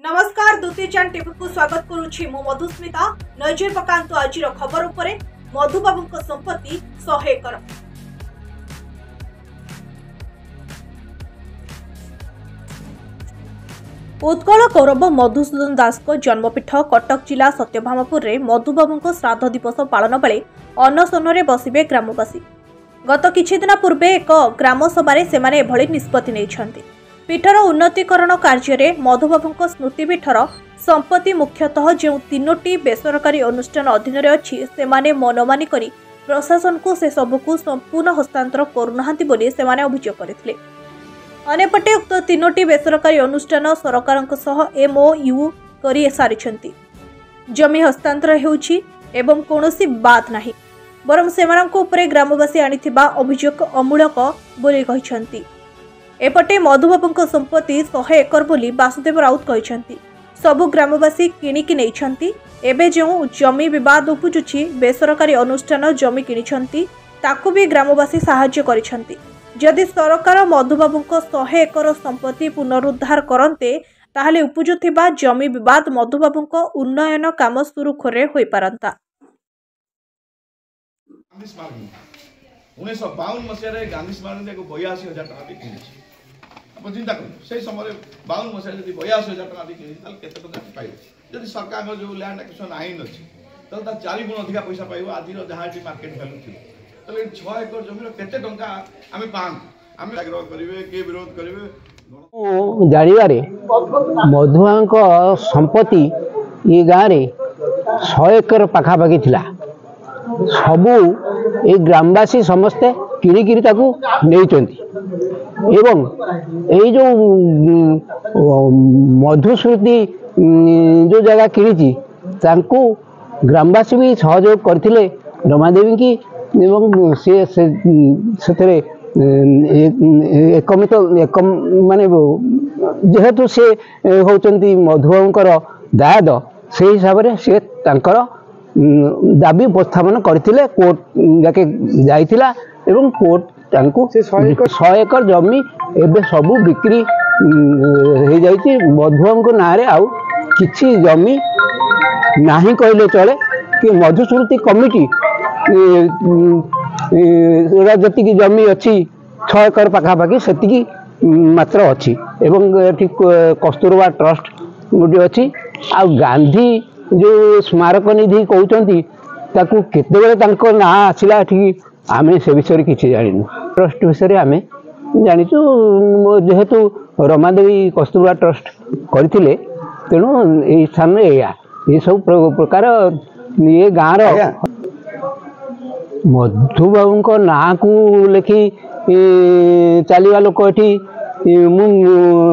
नमस्कार द्वितीय टीवी को स्वागत करुछि मु मधुस्मिता। नजर पकांतु आज खबर उपरे मधुबाबू संपत्ति 100 एकर। उत्कल गौरव मधुसूदन दास को जन्मपीठ कटक जिला सत्यभामापुर रे मधुबाबू श्राद्ध दिवस पालन बेले अनशन बसिबे ग्रामवासी। गत किछि दिन पूर्वे एक ग्राम सभा सेमाने एभली निष्पत्ति नेइछन्ति। पीठर उन्नतीकरण कार्य मधुबाबू स्मृतिपीठर संपत्ति मुख्यतः जो 3टी बेसरकारी अनुष्ठान अधीन अच्छी सेमाने मनमानी करी प्रशासन को से सबको संपूर्ण हस्तांतर करुनाहांती बोली सेमाने अभियोग करथिले। अनेपटे उक्त 3टी बेसरकारी अनुष्ठान सरकारक सह MOU करी सारिछन्ति। जमी हस्तांतर हेउछि एवं कोनोसी बात नाही, बरं सेमानक उपरे ग्रामवासी आनिथिबा अभियोग अमूलक बोली कहिछन्ति। एपटे मधुबाबू संपत्ति 100 एकर बोली वासुदेव राउत कहिछन्ति। सबु ग्रामवासी किणिकी नेइछन्ति। एबे जो जमी विवाद उपुजुछि बेसरकारी अनुष्ठान जमी किनिछन्ति ताकू भी ग्रामवासी साहाय्य करिछन्ति। जदि सरकार मधुबाबू 100 एकर संपत्ति पुनरुद्धार करन्ते ताहले उपुजुथिबा जमी विवाद मधुबाबू उन्नयन काम सुरुखुरे होई पारंता। 1952 मसीह गांधी स्मारक को 82,000 टका किनी आप चिंता कर से समय 52 मसीह जब 82,000 टका किनी केते टका पाइब जदि सरकार जो लैंड एक्विजिशन आईन अच्छी तो 4 गुण अधिक पैसा पाइब आज जहाँ मार्केट वैल्यू थी तो 6 एकर जमीन केते टका आम पान आम आग्रह करेंगे किए विरोध करेंगे जानिबारे मधुबाबू संपत्ति ये गाँव में 100 एकर पाखापाखि थिला। सबू ए ग्रामवासी समस्ते किणिकी नहीं एवं यही जो मधुश्रुति जो जगह किणी ग्रामवासी भी सहयोग करते रमादेवी की एवं से एकमित एक माने जेहेतु से होचंती मधुबाबूंकर दायाद से हिसाब से से तांकर दाबी उपस्थापन करथिले। कोर्ट जाके जाइथिला एवं कोर्ट तांको 100 एकर जमी एबे सबु बिक्री हो जाइछि। मधुबाबूंको नारे आउ किछि जमी नाही कहले चले कि मधुश्रुति कमिटी जति जमी अच्छी 6 एकर पाखापाखि सेतिकी मात्र अच्छी एवं ठीक कस्तूरबा ट्रस्ट गोटे अच्छी। आ गांधी जो स्मारक निधि कहते केते ना आसला ठीक आम से विषय किसी जानु। ट्रस्ट विषय आम जाचु जेहेतु रमादेवी कस्तूरबा ट्रस्ट करते तेणु ये स्थान ये सब प्रकार ये गाँव मधुबाबू ना को लेखि चलवा लोक ये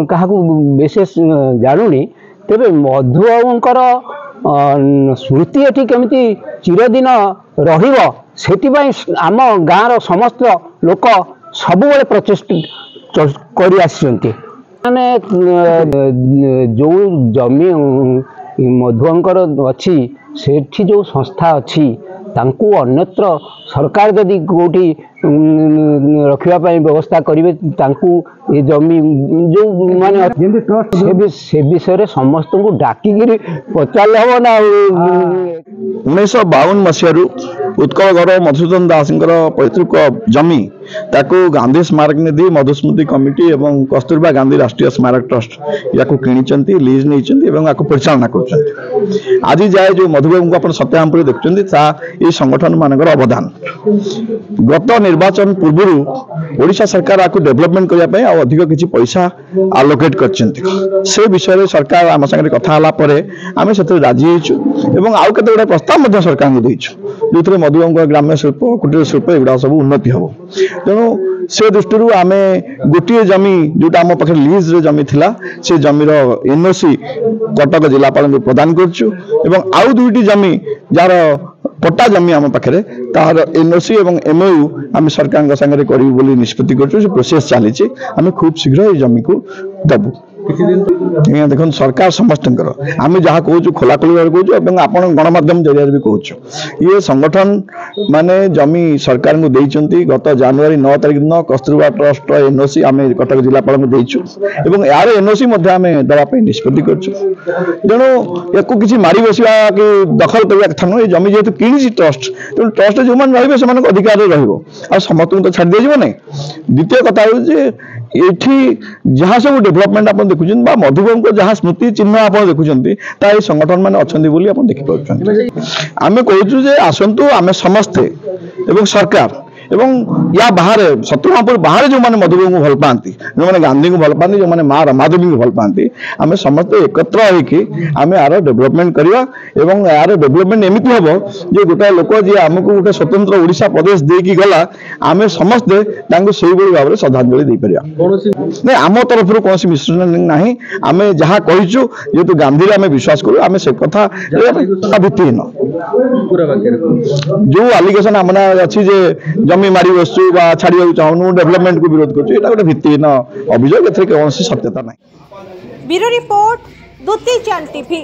क्या विशेष जानुनी तेरे मधुबाबूंकर स्मृति एटी केमिति चिरदिन रहिबो सेतिबाई आम गाँव समस्त लोक सबुबले प्रचेष्टा करि आछन्ति। माने जो जमी मधुबाबूंकर अछि सेठी जो संस्था अछि तांकु अन्यत्र सरकार जदि कोठी रखिबा पई व्यवस्था करिवे तांकु ये जमी जो माने से विषय समस्त को डाकिगिरी पचार हम ना। 1952 मसीह उत्कल गौरव मधुसूदन दास पैतृक जमी ताकू गांधी स्मारक निधि मधुस्मृति कमिटी एवं कस्तूरबा गांधी राष्ट्रीय स्मारक ट्रस्ट या किणी लीज नहीं परिचालना कर। आज जाए जो मधुबाबू को आप सत्यभामापुर देखते संगठन मानकर अवदान गत निर्वाचन पूर्व ओडिशा सरकार आपको डेवलपमेंट करने अधिक किसी पैसा आलोकेट कर से विषय सरकार आम सागर कथा आम से राजी हों आउ केते प्रस्ताव सरकार को जो मधुबाबू ग्राम्य शिल्प कुटीर शिल्प एगुड़ा सब उन्नति हम तेणु से दृष्टि आम गोटे जमी जोटा आम पाखे लीज जमी थिला से जमीर NOC कटक जिलापाल को प्रदान करुँ आउ 2टी जमी जार पट्टा जमी आम पाखे तार NOC एवं MOU आम सरकार सागर करूँ निष्पत्ति कर प्रोसेस चली आम खूब शीघ्र ये जमी को दबू। ଆଜ୍ଞା ଦେଖନ୍ତୁ ସରକାର ସମସ୍ତଙ୍କର ଆମେ ଯାହା କହୁଛୁ ଖୋଲାଖୋଲି ଭାବେ କହୁଛୁ ଏବଂ ଆପଣ ଗଣମାଧ୍ୟମ ଜରିଆରେ ବି କହୁଛୁ ଇଏ ସଂଗଠନ ମାନେ ଜମି ସରକାରଙ୍କୁ ଦେଇଛନ୍ତି ଗତ ଜାନୁଆରୀ 9 ତାରିଖ ଦିନ କସ୍ତୁରବା ଟ୍ରଷ୍ଟର ଏନ୍ଓସି ଆମେ କଟକ ଜିଲ୍ଲାପାଳଙ୍କୁ ଦେଇଛୁ ଏବଂ ଏହାର ଏନ୍ଓସି ମଧ୍ୟ ଆମେ ଦେବା ପାଇଁ ନିଷ୍ପତ୍ତି କରିଛୁ ତେଣୁ ୟାକୁ କିଛି ମାରି ବସିବା କି ଦଖଲ କରିବା କଥା ନୁହେଁ ଏ ଜମି ଯେହେତୁ କିଣିଛି ଟ୍ରଷ୍ଟ ତେଣୁ ଟ୍ରଷ୍ଟରେ ଯେଉଁମାନେ ରହିବେ ସେମାନଙ୍କ ଅଧିକାରରେ ରହିବ ଆଉ ସମସ୍ତଙ୍କୁ ତ ଛାଡ଼ି ଦିଆଯିବ ନାହିଁ ଦ୍ୱିତୀୟ କଥା ହେଉଛି ଏଠି ଯାହା ସବୁ ଡେଭଲପମେଣ୍ଟ ଆପଣ ଦେଖୁଛନ୍ତି ବା ମଧୁବାବୁଙ୍କ ଯାହା ସ୍ମୃତି ଚିହ୍ନ ଆପଣ ଦେଖୁଛନ୍ତି ତା এই ସଂଗଠନ ମାନେ ଅଛନ୍ତି ବୋଲି ଆପଣ ଦେଖିପାରୁଛନ୍ତି ଆମେ କହୁଛୁ ଯେ ଆସନ୍ତୁ ଆମେ ସମସ୍ତେ ଏବଂ ସରକାର ଏବଂ ୟା ବାହାରେ ସତ୍ୟଭାମପୁର ବାହାରେ ଯେଉଁମାନେ ମଧୁବାବୁଙ୍କୁ ଭଲ ପାଆନ୍ତି ଯେଉଁମାନେ ଗାନ୍ଧୀଙ୍କୁ ଭଲ ପାଆନ୍ତି ଯେଉଁମାନେ ମା ରମାଦେବୀଙ୍କୁ ଭଲ ପାଆନ୍ତି ଆମେ ସମସ୍ତେ ଏକତ୍ର ହେଇକି ଆମେ ଆର ଡେଭଲପମେଣ୍ଟ କରିବା ଏବଂ ଏହାର ଡେଭଲପମେଣ୍ଟ ଏମିତି ହେବ ଯେ ଗୋଟାଏ ଲୋକ ଯିଏ ଆମକୁ ଗୋଟେ ସ୍ୱତନ୍ତ୍ର ଓଡ଼ିଶା ପ୍ରଦେଶ ଦେଇକି ଗଲା ଆମେ ସମସ୍ତେ ତାଙ୍କୁ ସେଇଭଳି ଭାବରେ ଶ୍ରଦ୍ଧାଞ୍ଜଳି ଦେଇପାରିବା ନାଇଁ ଆମ ତରଫରୁ କୌଣସି ମିଶ୍ରଣ ନାହିଁ ଆମେ ଯାହା କହିଛୁ ଯେହେତୁ ଗାନ୍ଧୀରେ ଆମେ ବିଶ୍ୱାସ କରୁ ଆମେ ସେ କଥା ଭିତ୍ତିହୀନ ଯେଉଁ ଆଲିଗେସନ ଆମ ନାଁ ଅଛି ଯେ ଜମି ମାରି ବସୁଛୁ ବା ଛାଡ଼ିବାକୁ ଚାହୁଁନୁ ଡେଭଲପମେଣ୍ଟକୁ ବିରୋଧ କରୁଛୁ ଏଇଟା ଗୋଟେ ଭିତ୍ତିହୀନ ଅଭିଯୋଗ ଏଥିରେ କୌଣସି ସତ୍ୟତା ନାହିଁ। ବ୍ୟୁରୋ ରିପୋର୍ଟ ଦ୍ୱିତୀୟ ଚ୍ୟାନେଲ ଟିଭି।